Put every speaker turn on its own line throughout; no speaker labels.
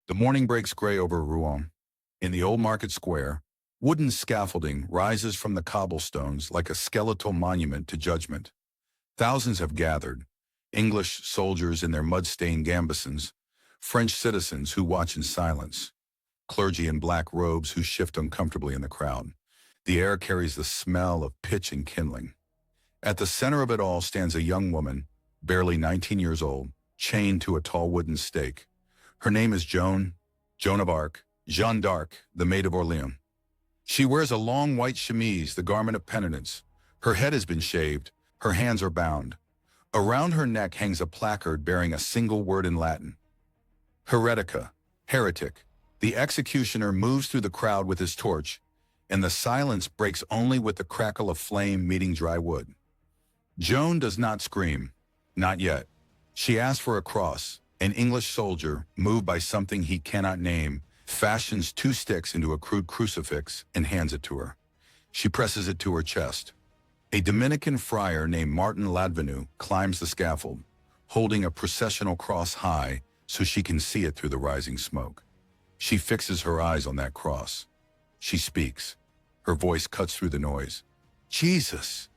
The morning breaks gray over Rouen. In the old market square, wooden scaffolding rises from the cobblestones like a skeletal monument to judgment. Thousands have gathered, English soldiers in their mud-stained gambesons, French citizens who watch in silence, clergy in black robes who shift uncomfortably in the crowd. The air carries the smell of pitch and kindling. At the center of it all stands a young woman, barely 19 years old, chained to a tall wooden stake. Her name is Joan of Arc, Jeanne d'Arc, the Maid of Orléans. She wears a long white chemise, the garment of penitence. Her head has been shaved, her hands are bound. Around her neck hangs a placard bearing a single word in Latin. Heretica, heretic. The executioner moves through the crowd with his torch, and the silence breaks only with the crackle of flame meeting dry wood. Joan does not scream, not yet. She asks for a cross. An English soldier, moved by something he cannot name, fashions 2 sticks into a crude crucifix and hands it to her. She presses it to her chest. A Dominican friar named Martin Ladvenu climbs the scaffold, holding a processional cross high so she can see it through the rising smoke. She fixes her eyes on that cross. She speaks. Her voice cuts through the noise. Jesus!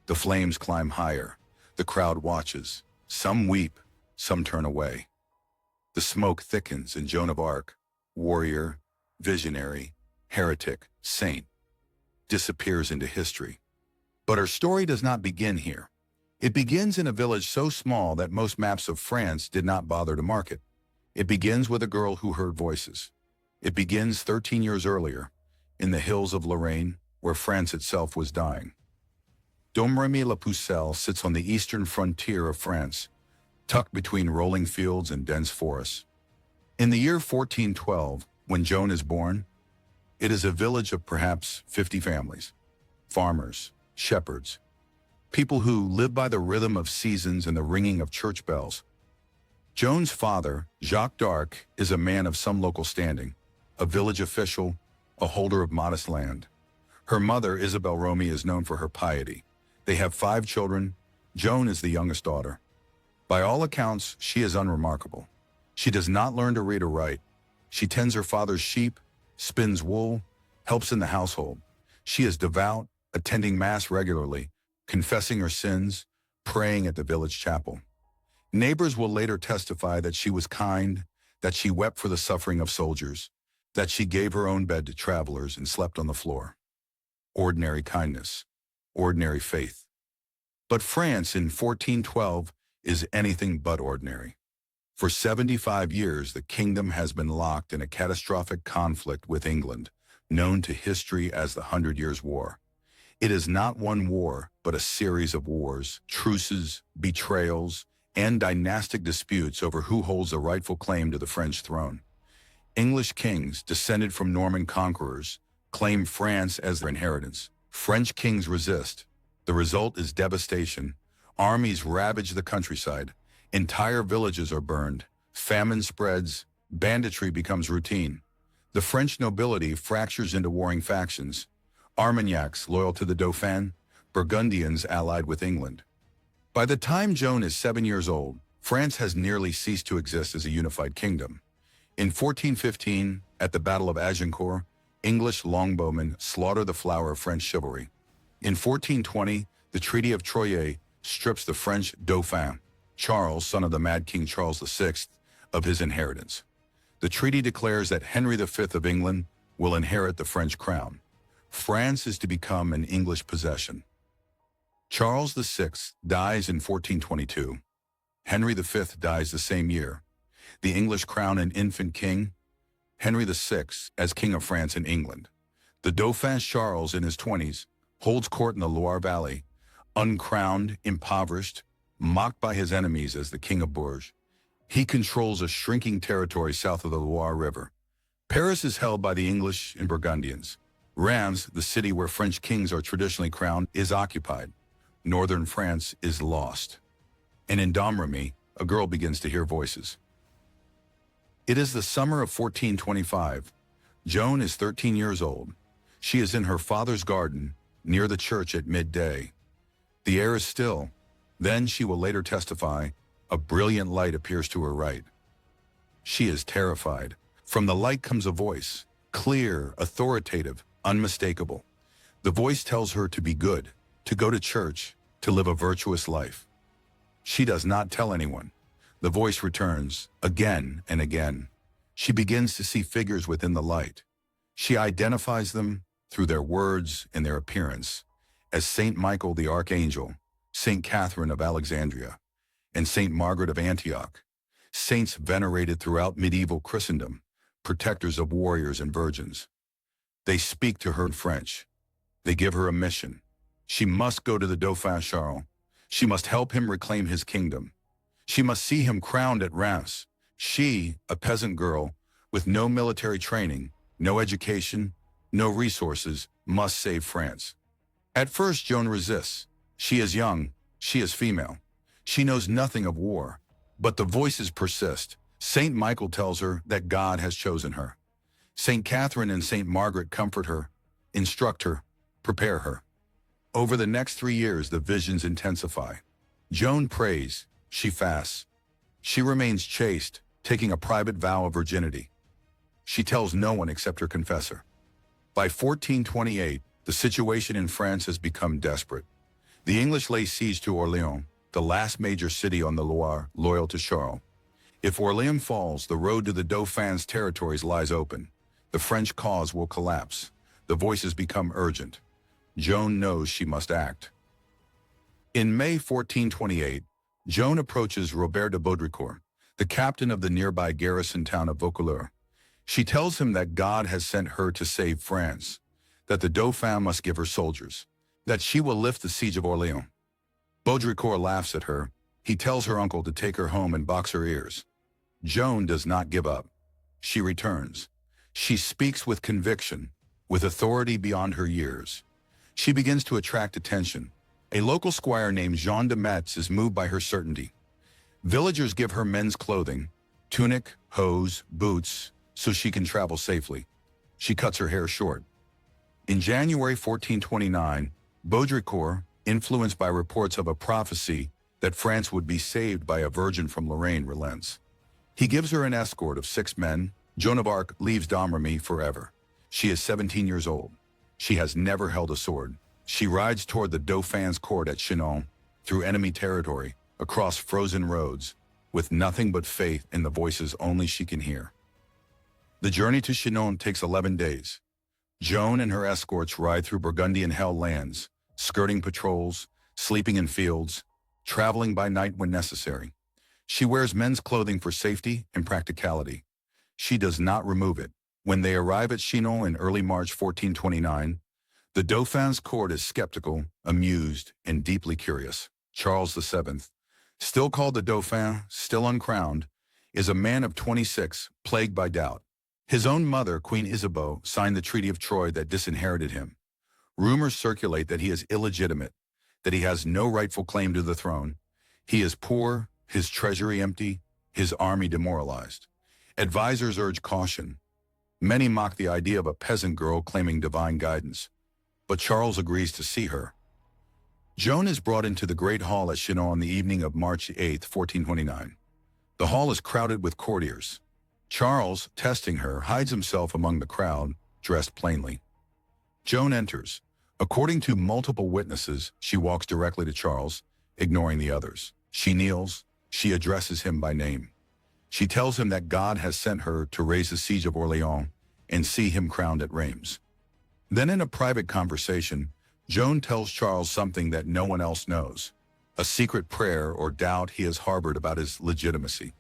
The flames climb higher. The crowd watches. Some weep. Some turn away. The smoke thickens and Joan of Arc, warrior, visionary, heretic, saint, disappears into history. But her story does not begin here. It begins in a village so small that most maps of France did not bother to mark it. It begins with a girl who heard voices. It begins 13 years earlier, in the hills of Lorraine, where France itself was dying. Domremy-la-Pucelle sits on the eastern frontier of France, tucked between rolling fields and dense forests. In the year 1412, when Joan is born, it is a village of perhaps 50 families, farmers, shepherds, people who live by the rhythm of seasons and the ringing of church bells. Joan's father, Jacques d'Arc, is a man of some local standing, a village official, a holder of modest land. Her mother, Isabelle Romy, is known for her piety. They have 5 children. Joan is the youngest daughter. By all accounts, she is unremarkable. She does not learn to read or write. She tends her father's sheep, spins wool, helps in the household. She is devout, attending Mass regularly, confessing her sins, praying at the village chapel. Neighbors will later testify that she was kind, that she wept for the suffering of soldiers, that she gave her own bed to travelers and slept on the floor. Ordinary kindness, ordinary faith. But France in 1412 is anything but ordinary. For 75 years, the kingdom has been locked in a catastrophic conflict with England, known to history as the 100 Years' War. It is not one war, but a series of wars, truces, betrayals, and dynastic disputes over who holds the rightful claim to the French throne. English kings, descended from Norman conquerors, claim France as their inheritance. French kings resist. The result is devastation. Armies ravage the countryside. Entire villages are burned. Famine spreads. Banditry becomes routine. The French nobility fractures into warring factions. Armagnacs loyal to the Dauphin, Burgundians allied with England. By the time Joan is 7 years old, France has nearly ceased to exist as a unified kingdom. In 1415, at the Battle of Agincourt, English longbowmen slaughter the flower of French chivalry. In 1420, the Treaty of Troyes strips the French Dauphin, Charles, son of the Mad King Charles VI, of his inheritance. The treaty declares that Henry V of England will inherit the French crown. France is to become an English possession. Charles VI dies in 1422. Henry V dies the same year. The English crown an infant king, Henry VI as King of France and England. The Dauphin Charles, in his 20s, holds court in the Loire Valley, uncrowned, impoverished, mocked by his enemies as the King of Bourges. He controls a shrinking territory south of the Loire River. Paris is held by the English and Burgundians. Reims, the city where French kings are traditionally crowned, is occupied. Northern France is lost. And in Domremy, a girl begins to hear voices. It is the summer of 1425. Joan is 13 years old. She is in her father's garden, near the church at midday. The air is still. Then, she will later testify, a brilliant light appears to her right. She is terrified. From the light comes a voice, clear, authoritative, unmistakable. The voice tells her to be good, to go to church, to live a virtuous life. She does not tell anyone. The voice returns, again and again. She begins to see figures within the light. She identifies them through their words and their appearance as Saint Michael the Archangel, Saint Catherine of Alexandria, and Saint Margaret of Antioch, saints venerated throughout medieval Christendom, protectors of warriors and virgins. They speak to her in French. They give her a mission. She must go to the Dauphin Charles. She must help him reclaim his kingdom. She must see him crowned at Reims. She, a peasant girl, with no military training, no education, no resources, must save France. At first, Joan resists. She is young. She is female. She knows nothing of war. But the voices persist. Saint Michael tells her that God has chosen her. Saint Catherine and Saint Margaret comfort her, instruct her, prepare her. Over the next 3 years, the visions intensify. Joan prays. She fasts. She remains chaste, taking a private vow of virginity. She tells no one except her confessor. By 1428, the situation in France has become desperate. The English lay siege to Orléans, the last major city on the Loire, loyal to Charles. If Orléans falls, the road to the Dauphin's territories lies open. The French cause will collapse. The voices become urgent. Joan knows she must act. In May 1428, Joan approaches Robert de Baudricourt, the captain of the nearby garrison town of Vaucouleurs. She tells him that God has sent her to save France, that the Dauphin must give her soldiers, that she will lift the siege of Orléans. Baudricourt laughs at her. He tells her uncle to take her home and box her ears. Joan does not give up. She returns. She speaks with conviction, with authority beyond her years. She begins to attract attention. A local squire named Jean de Metz is moved by her certainty. Villagers give her men's clothing, tunic, hose, boots, so she can travel safely. She cuts her hair short. In January 1429, Baudricourt, influenced by reports of a prophecy that France would be saved by a virgin from Lorraine, relents. He gives her an escort of 6 men. Joan of Arc leaves Domremy forever. She is 17 years old. She has never held a sword. She rides toward the Dauphin's court at Chinon, through enemy territory, across frozen roads, with nothing but faith in the voices only she can hear. The journey to Chinon takes 11 days. Joan and her escorts ride through Burgundian held lands, skirting patrols, sleeping in fields, traveling by night when necessary. She wears men's clothing for safety and practicality. She does not remove it. When they arrive at Chinon in early March 1429, the Dauphin's court is skeptical, amused, and deeply curious. Charles VII, still called the Dauphin, still uncrowned, is a man of 26, plagued by doubt. His own mother, Queen Isabeau, signed the Treaty of Troyes that disinherited him. Rumors circulate that he is illegitimate, that he has no rightful claim to the throne. He is poor, his treasury empty, his army demoralized. Advisors urge caution. Many mock the idea of a peasant girl claiming divine guidance, but Charles agrees to see her. Joan is brought into the Great Hall at Chinon on the evening of March 8, 1429. The hall is crowded with courtiers. Charles, testing her, hides himself among the crowd, dressed plainly. Joan enters. According to multiple witnesses, she walks directly to Charles, ignoring the others. She kneels. She addresses him by name. She tells him that God has sent her to raise the siege of Orléans and see him crowned at Reims. Then in a private conversation, Joan tells Charles something that no one else knows, a secret prayer or doubt he has harbored about his legitimacy.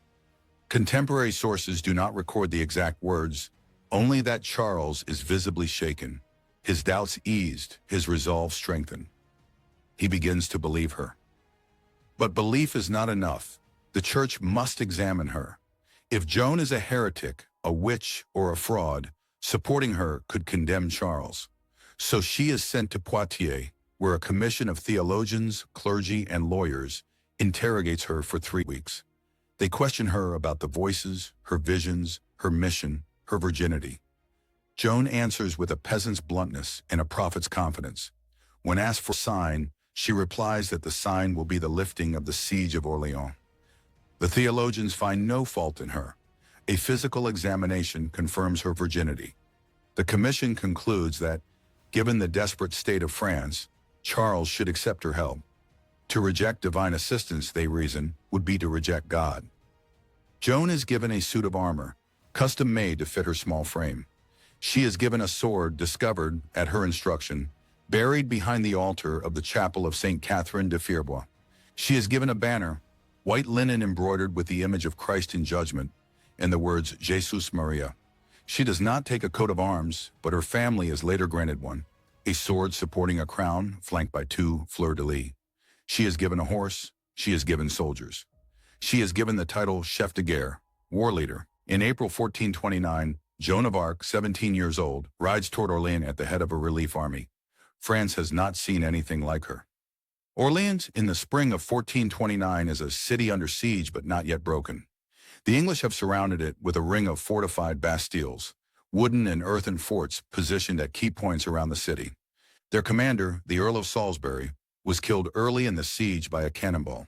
Contemporary sources do not record the exact words, only that Charles is visibly shaken, his doubts eased, his resolve strengthened. He begins to believe her. But belief is not enough. The church must examine her. If Joan is a heretic, a witch, or a fraud, supporting her could condemn Charles. So she is sent to Poitiers, where a commission of theologians, clergy, and lawyers interrogates her for 3 weeks. They question her about the voices, her visions, her mission, her virginity. Joan answers with a peasant's bluntness and a prophet's confidence. When asked for a sign, she replies that the sign will be the lifting of the siege of Orléans. The theologians find no fault in her. A physical examination confirms her virginity. The commission concludes that, given the desperate state of France, Charles should accept her help. To reject divine assistance, they reason, would be to reject God. Joan is given a suit of armor, custom made to fit her small frame. She is given a sword discovered, at her instruction, buried behind the altar of the chapel of St. Catherine de Fierbois. She is given a banner, white linen embroidered with the image of Christ in judgment, and the words Jesus Maria. She does not take a coat of arms, but her family is later granted one, a sword supporting a crown flanked by 2 fleur-de-lis. She is given a horse, she is given soldiers. She is given the title chef de guerre, war leader. In April 1429, Joan of Arc, 17 years old, rides toward Orléans at the head of a relief army. France has not seen anything like her. Orléans, in the spring of 1429, is a city under siege but not yet broken. The English have surrounded it with a ring of fortified bastilles, wooden and earthen forts positioned at key points around the city. Their commander, the Earl of Salisbury, was killed early in the siege by a cannonball.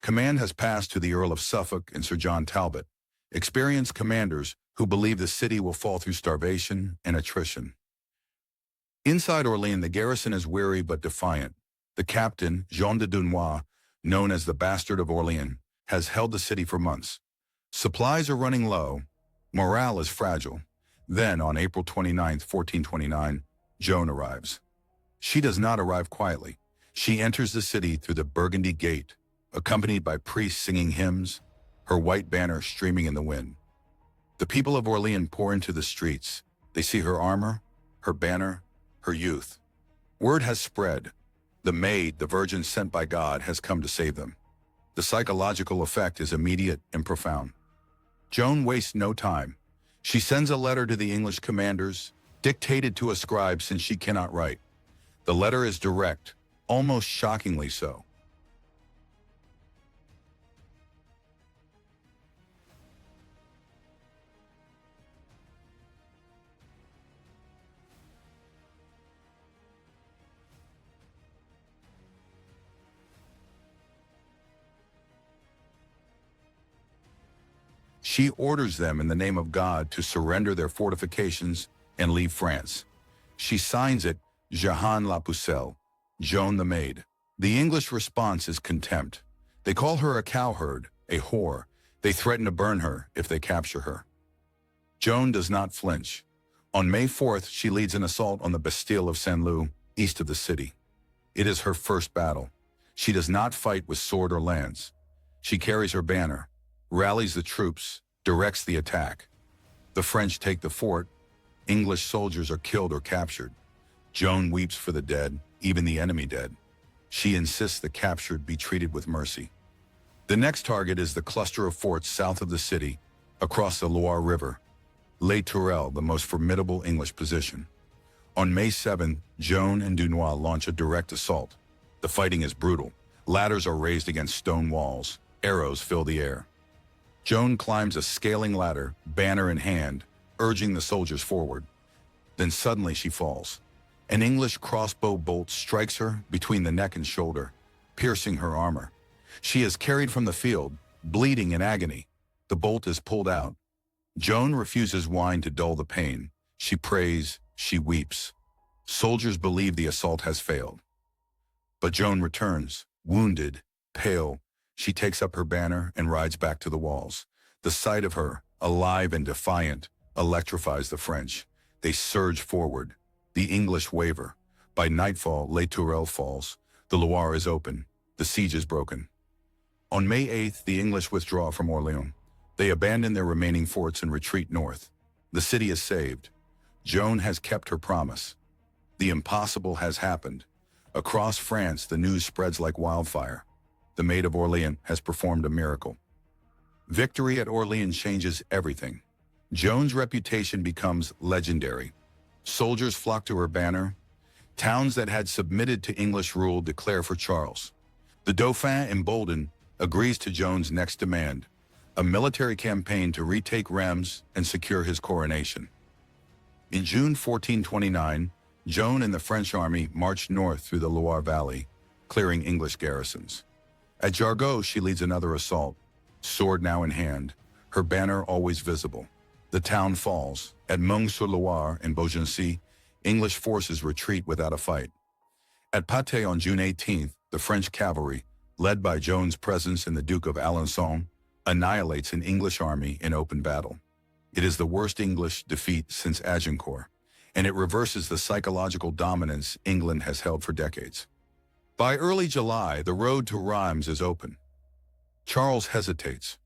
Command has passed to the Earl of Suffolk and Sir John Talbot, experienced commanders who believe the city will fall through starvation and attrition. Inside Orléans, the garrison is weary but defiant. The captain, Jean de Dunois, known as the Bastard of Orléans, has held the city for months. Supplies are running low, morale is fragile. Then, on April 29, 1429, Joan arrives. She does not arrive quietly. She enters the city through the Burgundy Gate, accompanied by priests singing hymns, her white banner streaming in the wind. The people of Orléans pour into the streets. They see her armor, her banner, her youth. Word has spread. The Maid, the Virgin sent by God, has come to save them. The psychological effect is immediate and profound. Joan wastes no time. She sends a letter to the English commanders, dictated to a scribe since she cannot write. The letter is direct, almost shockingly so. She orders them in the name of God to surrender their fortifications and leave France. She signs it, Jehan la Pucelle, Joan the Maid. The English response is contempt. They call her a cowherd, a whore. They threaten to burn her if they capture her. Joan does not flinch. On May 4th, she leads an assault on the Bastille of Saint-Lô, east of the city. It is her first battle. She does not fight with sword or lance. She carries her banner, rallies the troops, directs the attack. The French take the fort. English soldiers are killed or captured. Joan weeps for the dead, even the enemy dead. She insists the captured be treated with mercy. The next target is the cluster of forts south of the city, across the Loire River. Les Tourelles, the most formidable English position. On May 7th, Joan and Dunois launch a direct assault. The fighting is brutal. Ladders are raised against stone walls. Arrows fill the air. Joan climbs a scaling ladder, banner in hand, urging the soldiers forward. Then suddenly she falls. An English crossbow bolt strikes her between the neck and shoulder, piercing her armor. She is carried from the field, bleeding in agony. The bolt is pulled out. Joan refuses wine to dull the pain. She prays, she weeps. Soldiers believe the assault has failed. But Joan returns, wounded, pale. She takes up her banner and rides back to the walls. The sight of her, alive and defiant, electrifies the French. They surge forward. The English waver. By nightfall, Les Tourelles falls. The Loire is open. The siege is broken. On May 8th, the English withdraw from Orléans. They abandon their remaining forts and retreat north. The city is saved. Joan has kept her promise. The impossible has happened. Across France, the news spreads like wildfire. The Maid of Orléans has performed a miracle. Victory at Orléans changes everything. Joan's reputation becomes legendary. Soldiers flock to her banner. Towns that had submitted to English rule declare for Charles. The Dauphin, emboldened, agrees to Joan's next demand, a military campaign to retake Reims and secure his coronation. In June 1429, Joan and the French army marched north through the Loire Valley, clearing English garrisons. At Jargeau, she leads another assault, sword now in hand. her banner always visible. The town falls. At Meung-sur-Loire and Beaugency, English forces retreat without a fight. At Patay on June 18th, the French cavalry, led by Joan's presence and the Duke of Alençon, annihilates an English army in open battle. It is the worst English defeat since Agincourt, and it reverses the psychological dominance England has held for decades. By early July, the road to Reims is open. Charles hesitates.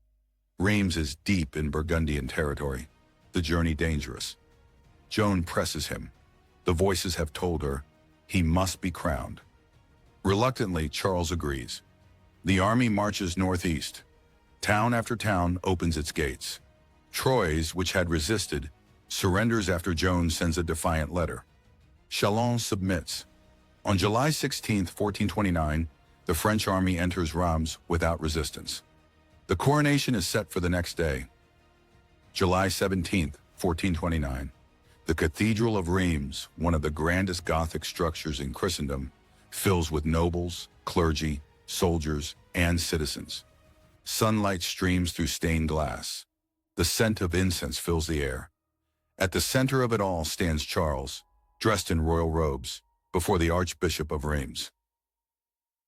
Reims is deep in Burgundian territory, the journey dangerous. Joan presses him. The voices have told her he must be crowned. Reluctantly, Charles agrees. The army marches northeast. Town after town opens its gates. Troyes, which had resisted, surrenders after Joan sends a defiant letter. Chalon submits. On July 16, 1429, the French army enters Reims without resistance. The coronation is set for the next day. July 17, 1429. The Cathedral of Reims, one of the grandest Gothic structures in Christendom, fills with nobles, clergy, soldiers, and citizens. Sunlight streams through stained glass. The scent of incense fills the air. At the center of it all stands Charles, dressed in royal robes, before the Archbishop of Reims.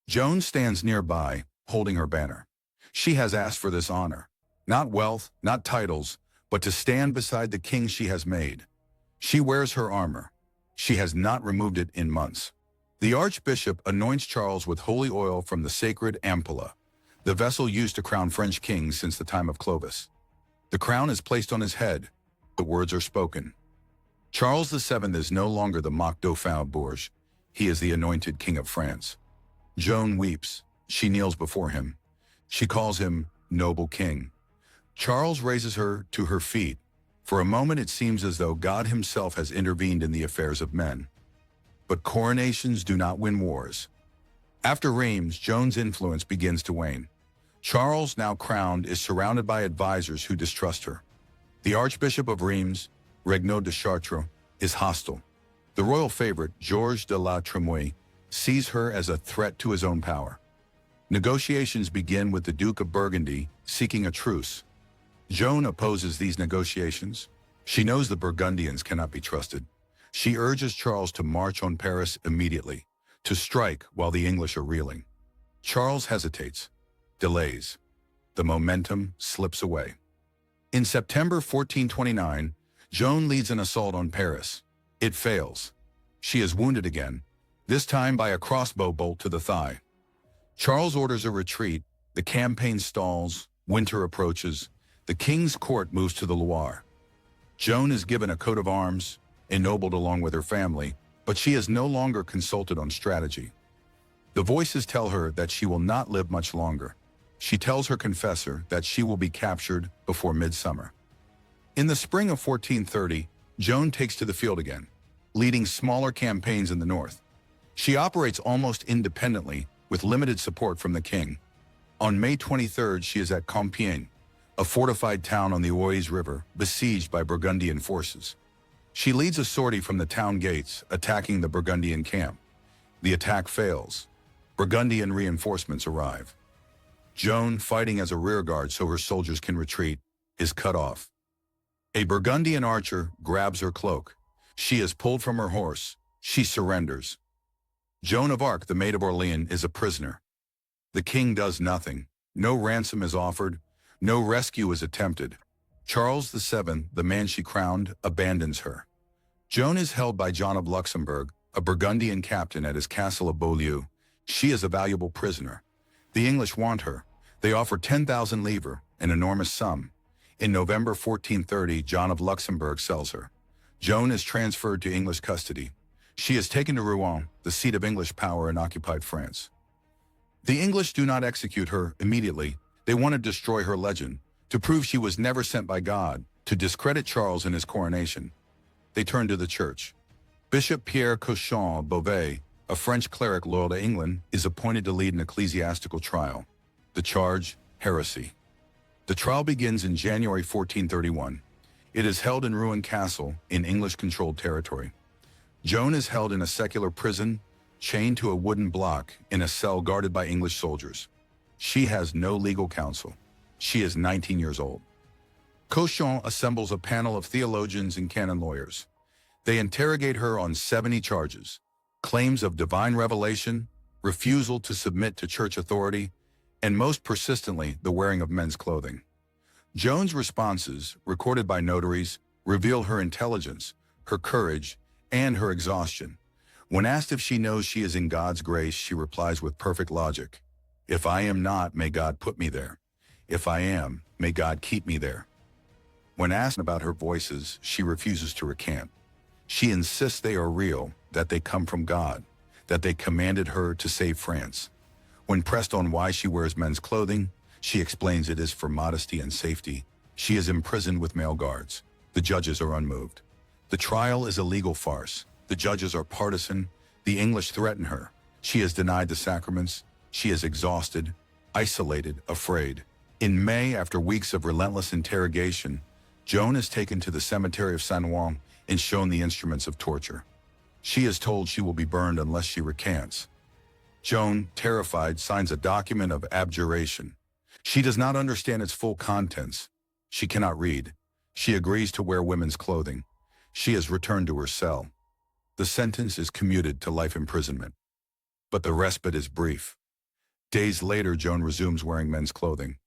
Joan stands nearby, holding her banner. She has asked for this honor. Not wealth, not titles, but to stand beside the king she has made. She wears her armor. She has not removed it in months. The Archbishop anoints Charles with holy oil from the sacred ampulla, the vessel used to crown French kings since the time of Clovis. The crown is placed on his head. The words are spoken. Charles VII is no longer the mock Dauphin of Bourges. He is the anointed King of France. Joan weeps. She kneels before him. She calls him noble king. Charles raises her to her feet. For a moment it seems as though God himself has intervened in the affairs of men. But coronations do not win wars. After Reims, Joan's influence begins to wane. Charles, now crowned, is surrounded by advisors who distrust her. The Archbishop of Reims, Regnault de Chartres, is hostile. The royal favorite, Georges de la Trémouille, sees her as a threat to his own power. Negotiations begin with the Duke of Burgundy seeking a truce. Joan opposes these negotiations. She knows the Burgundians cannot be trusted. She urges Charles to march on Paris immediately, to strike while the English are reeling. Charles hesitates, delays. The momentum slips away. In September 1429, Joan leads an assault on Paris. It fails. She is wounded again, this time by a crossbow bolt to the thigh. Charles orders a retreat. The campaign stalls. Winter approaches. The king's court moves to the Loire. Joan is given a coat of arms, ennobled along with her family, but she is no longer consulted on strategy. The voices tell her that she will not live much longer. She tells her confessor that she will be captured before midsummer. In the spring of 1430, Joan takes to the field again, leading smaller campaigns in the north. She operates almost independently, with limited support from the king. On May 23rd, she is at Compiègne, a fortified town on the Oise River, besieged by Burgundian forces. She leads a sortie from the town gates, attacking the Burgundian camp. The attack fails. Burgundian reinforcements arrive. Joan, fighting as a rearguard so her soldiers can retreat, is cut off. A Burgundian archer grabs her cloak. She is pulled from her horse. She surrenders. Joan of Arc, the Maid of Orléans, is a prisoner. The king does nothing. No ransom is offered. No rescue is attempted. Charles VII, the man she crowned, abandons her. Joan is held by John of Luxembourg, a Burgundian captain at his castle of Beaulieu. She is a valuable prisoner. The English want her. They offer 10,000 livres, an enormous sum. In November 1430, John of Luxembourg sells her. Joan is transferred to English custody. She is taken to Rouen, the seat of English power in occupied France. The English do not execute her immediately. They want to destroy her legend, to prove she was never sent by God, to discredit Charles and his coronation. They turn to the church. Bishop Pierre Cauchon of Beauvais, a French cleric loyal to England, is appointed to lead an ecclesiastical trial. The charge, heresy. The trial begins in January 1431. It is held in Rouen Castle, in English-controlled territory. Joan is held in a secular prison, chained to a wooden block in a cell guarded by English soldiers. She has no legal counsel. She is 19 years old. Cauchon assembles a panel of theologians and canon lawyers. They interrogate her on 70 charges: claims of divine revelation, refusal to submit to church authority, and most persistently, the wearing of men's clothing. Joan's responses, recorded by notaries, reveal her intelligence, her courage, and her exhaustion. When asked if she knows she is in God's grace, she replies with perfect logic, "If I am not, may God put me there. If I am, may God keep me there." When asked about her voices, she refuses to recant. She insists they are real, that they come from God, that they commanded her to save France. When pressed on why she wears men's clothing, she explains it is for modesty and safety. She is imprisoned with male guards. The judges are unmoved. The trial is a legal farce. The judges are partisan. The English threaten her. She is denied the sacraments. She is exhausted, isolated, afraid. In May, after weeks of relentless interrogation, Joan is taken to the cemetery of Saint Ouen and shown the instruments of torture. She is told she will be burned unless she recants. Joan, terrified, signs a document of abjuration. She does not understand its full contents. She cannot read. She agrees to wear women's clothing. She is returned to her cell. The sentence is commuted to life imprisonment. But the respite is brief. Days later, Joan resumes wearing men's clothing.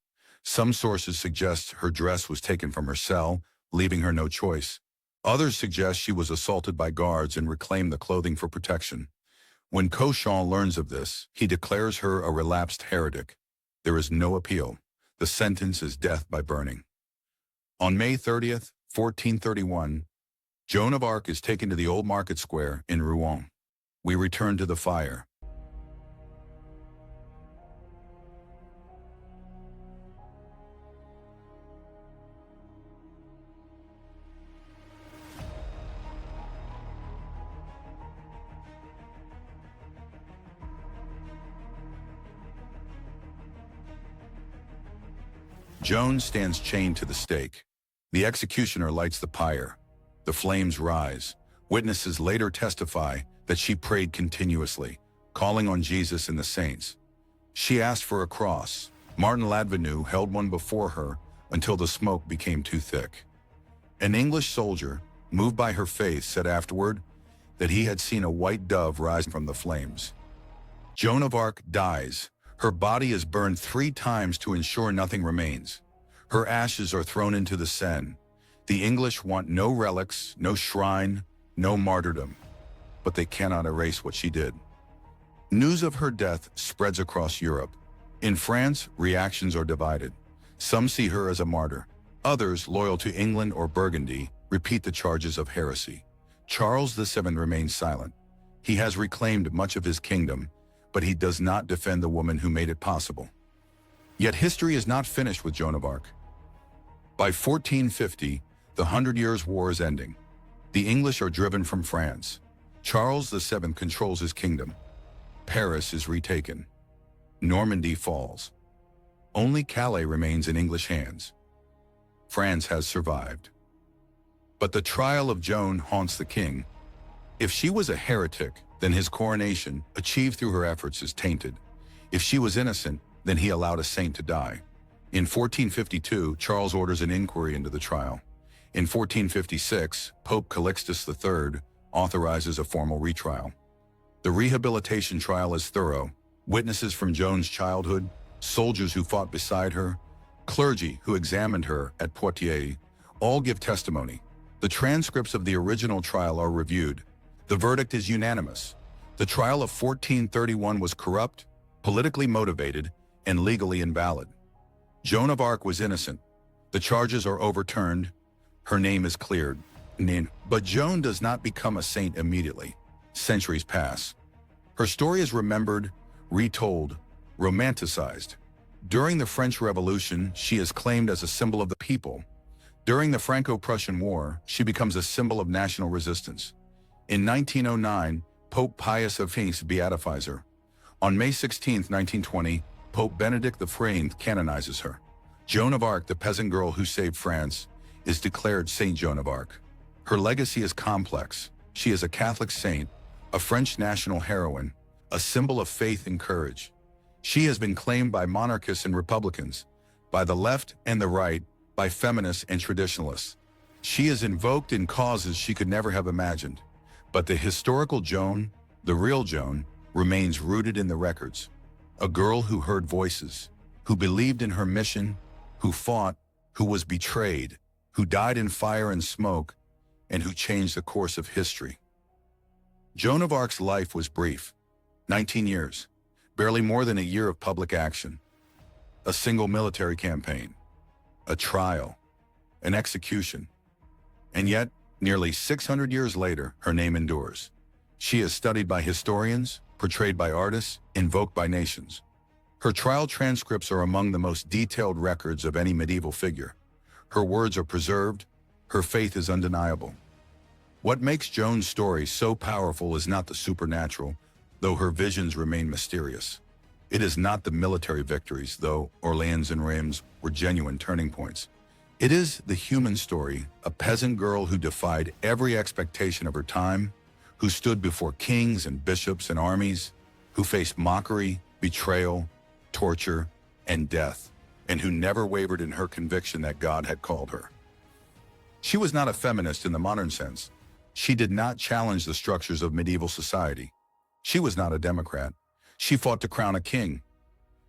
Some sources suggest her dress was taken from her cell, leaving her no choice. Others suggest she was assaulted by guards and reclaimed the clothing for protection. When Cauchon learns of this, he declares her a relapsed heretic. There is no appeal. The sentence is death by burning. On May 30th, 1431, Joan of Arc is taken to the old market square in Rouen. We return to the fire. Joan stands chained to the stake. The executioner lights the pyre. The flames rise. Witnesses later testify that she prayed continuously, calling on Jesus and the saints. She asked for a cross. Martin Ladvenu held one before her until the smoke became too thick. An English soldier, moved by her faith, said afterward that he had seen a white dove rise from the flames. Joan of Arc dies. Her body is burned 3 times to ensure nothing remains. Her ashes are thrown into the Seine. The English want no relics, no shrine, no martyrdom, but they cannot erase what she did. News of her death spreads across Europe. In France, reactions are divided. Some see her as a martyr. Others, loyal to England or Burgundy, repeat the charges of heresy. Charles VII remains silent. He has reclaimed much of his kingdom, but he does not defend the woman who made it possible. Yet history is not finished with Joan of Arc. By 1450, the 100 Years' War is ending. The English are driven from France. Charles VII controls his kingdom. Paris is retaken. Normandy falls. Only Calais remains in English hands. France has survived. But the trial of Joan haunts the king. If she was a heretic, then his coronation, achieved through her efforts, is tainted. If she was innocent, then he allowed a saint to die. In 1452, Charles orders an inquiry into the trial. In 1456, Pope Calixtus III authorizes a formal retrial. The rehabilitation trial is thorough. Witnesses from Joan's childhood, soldiers who fought beside her, clergy who examined her at Poitiers, all give testimony. The transcripts of the original trial are reviewed. The verdict is unanimous. The trial of 1431 was corrupt, politically motivated, and legally invalid. Joan of Arc was innocent. The charges are overturned. Her name is cleared. But Joan does not become a saint immediately. Centuries pass. Her story is remembered, retold, romanticized. During the French Revolution, she is claimed as a symbol of the people. During the Franco-Prussian War, she becomes a symbol of national resistance. In 1909, Pope Pius V beatifies her. On May 16, 1920, Pope Benedict XIV canonizes her. Joan of Arc, the peasant girl who saved France, is declared Saint Joan of Arc. Her legacy is complex. She is a Catholic saint, a French national heroine, a symbol of faith and courage. She has been claimed by monarchists and republicans, by the left and the right, by feminists and traditionalists. She is invoked in causes she could never have imagined. But the historical Joan, the real Joan, remains rooted in the records. A girl who heard voices, who believed in her mission, who fought, who was betrayed, who died in fire and smoke, and who changed the course of history. Joan of Arc's life was brief, 19 years, barely more than a year of public action. A single military campaign, a trial, an execution. And yet, nearly 600 years later, her name endures. She is studied by historians, portrayed by artists, invoked by nations. Her trial transcripts are among the most detailed records of any medieval figure. Her words are preserved, her faith is undeniable. What makes Joan's story so powerful is not the supernatural, though her visions remain mysterious. It is not the military victories, though Orléans and Reims were genuine turning points. It is the human story, a peasant girl who defied every expectation of her time, who stood before kings and bishops and armies, who faced mockery, betrayal, torture, and death, and who never wavered in her conviction that God had called her. She was not a feminist in the modern sense. She did not challenge the structures of medieval society. She was not a Democrat. She fought to crown a king.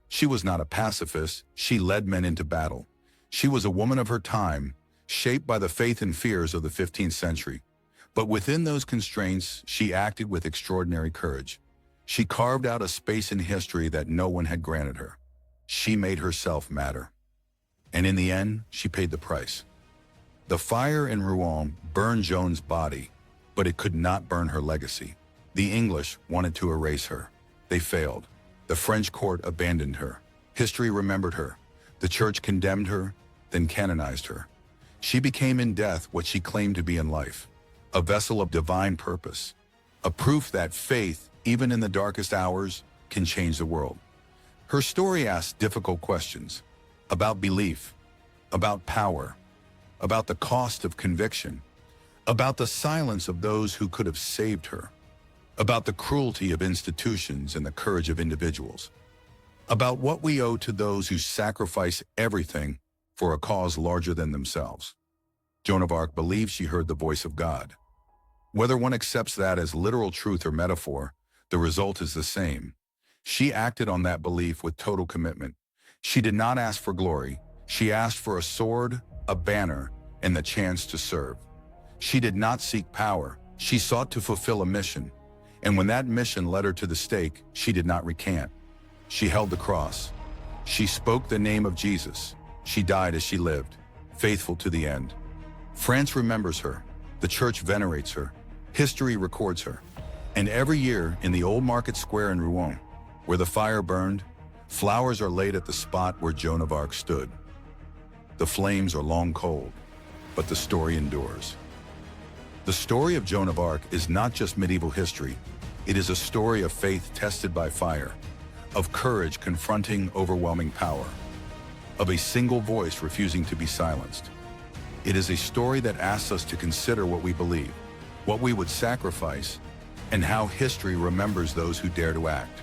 She was not a pacifist. She led men into battle. She was a woman of her time, shaped by the faith and fears of the 15th century. But within those constraints, she acted with extraordinary courage. She carved out a space in history that no one had granted her. She made herself matter. And in the end, she paid the price. The fire in Rouen burned Joan's body, but it could not burn her legacy. The English wanted to erase her. They failed. The French court abandoned her. History remembered her. The church condemned her, then canonized her. She became in death what she claimed to be in life, a vessel of divine purpose, a proof that faith, even in the darkest hours, can change the world. Her story asks difficult questions about belief, about power, about the cost of conviction, about the silence of those who could have saved her, about the cruelty of institutions and the courage of individuals, about what we owe to those who sacrifice everything for a cause larger than themselves. Joan of Arc believes she heard the voice of God. Whether one accepts that as literal truth or metaphor, the result is the same. She acted on that belief with total commitment. She did not ask for glory. She asked for a sword, a banner, and the chance to serve. She did not seek power. She sought to fulfill a mission. And when that mission led her to the stake, she did not recant. She held the cross. She spoke the name of Jesus. She died as she lived, faithful to the end. France remembers her. The church venerates her. History records her. And every year in the old market square in Rouen, where the fire burned, flowers are laid at the spot where Joan of Arc stood. The flames are long cold, but the story endures. The story of Joan of Arc is not just medieval history. It is a story of faith tested by fire, of courage confronting overwhelming power, of a single voice refusing to be silenced. It is a story that asks us to consider what we believe, what we would sacrifice, and how history remembers those who dare to act.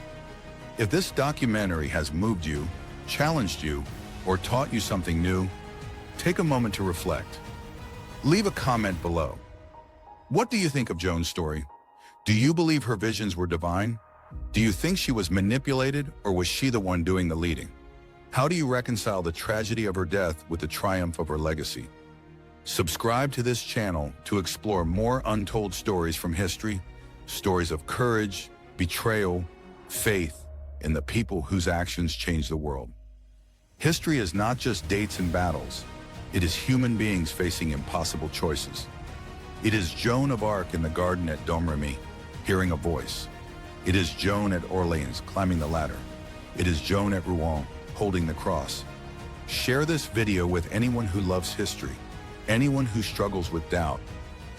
If this documentary has moved you, challenged you, or taught you something new, take a moment to reflect. Leave a comment below. What do you think of Joan's story? Do you believe her visions were divine? Do you think she was manipulated, or was she the one doing the leading? How do you reconcile the tragedy of her death with the triumph of her legacy? Subscribe to this channel to explore more untold stories from history, stories of courage, betrayal, faith, and the people whose actions changed the world. History is not just dates and battles. It is human beings facing impossible choices. It is Joan of Arc in the garden at Domremy, hearing a voice. It is Joan at Orléans climbing the ladder. It is Joan at Rouen holding the cross. Share this video with anyone who loves history, anyone who struggles with doubt,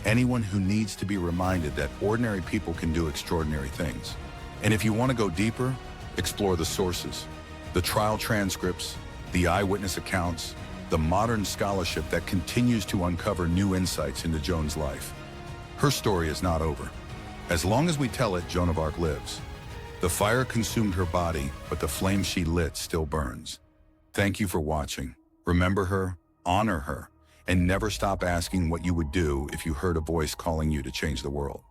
anyone who needs to be reminded that ordinary people can do extraordinary things. And if you want to go deeper, explore the sources, the trial transcripts, the eyewitness accounts, the modern scholarship that continues to uncover new insights into Joan's life. Her story is not over. As long as we tell it, Joan of Arc lives. The fire consumed her body, but the flame she lit still burns. Thank you for watching. Remember her, honor her, and never stop asking what you would do if you heard a voice calling you to change the world.